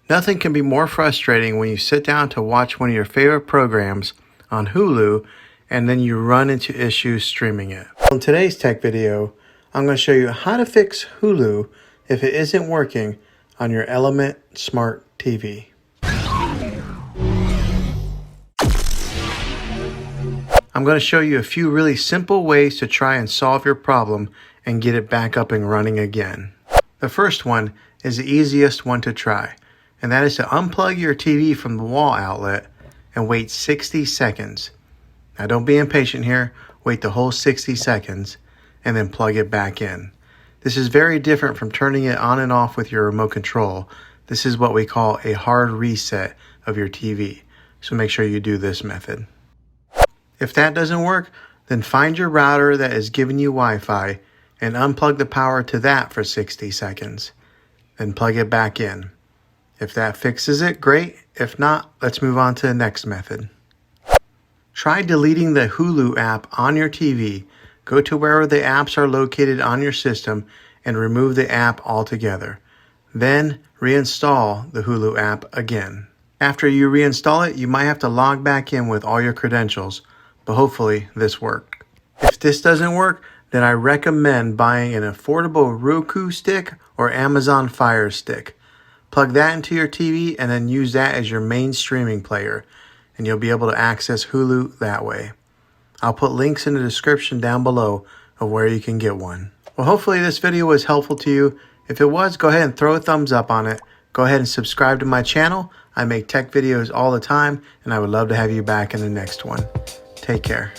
Nothing can be more frustrating when you sit down to watch one of your favorite programs on Hulu and then you run into issues streaming it. In today's tech video, I'm going to show you how to fix Hulu if it isn't working on your Element Smart TV. I'm going to show you a few really simple ways to try and solve your problem and get it back up and running again. The first one is the easiest one to try, and that is to unplug your TV from the wall outlet and wait 60 seconds. Now don't be impatient here, wait the whole 60 seconds and then plug it back in. This is very different from turning it on and off with your remote control. This is what we call a hard reset of your TV, so make sure you do this method. If that doesn't work, then find your router that is giving you Wi-Fi and unplug the power to that for 60 seconds. Then plug it back in. If that fixes it, great. If not, let's move on to the next method. Try deleting the Hulu app on your TV. Go to wherever the apps are located on your system and remove the app altogether. Then reinstall the Hulu app again. After you reinstall it, you might have to log back in with all your credentials, but hopefully this worked. If this doesn't work, then I recommend buying an affordable Roku stick or Amazon Fire Stick. Plug that into your TV and then use that as your main streaming player, and you'll be able to access Hulu that way. I'll put links in the description down below of where you can get one. Well, hopefully this video was helpful to you. If it was, go ahead and throw a thumbs up on it. Go ahead and subscribe to my channel. I make tech videos all the time, and I would love to have you back in the next one. Take care.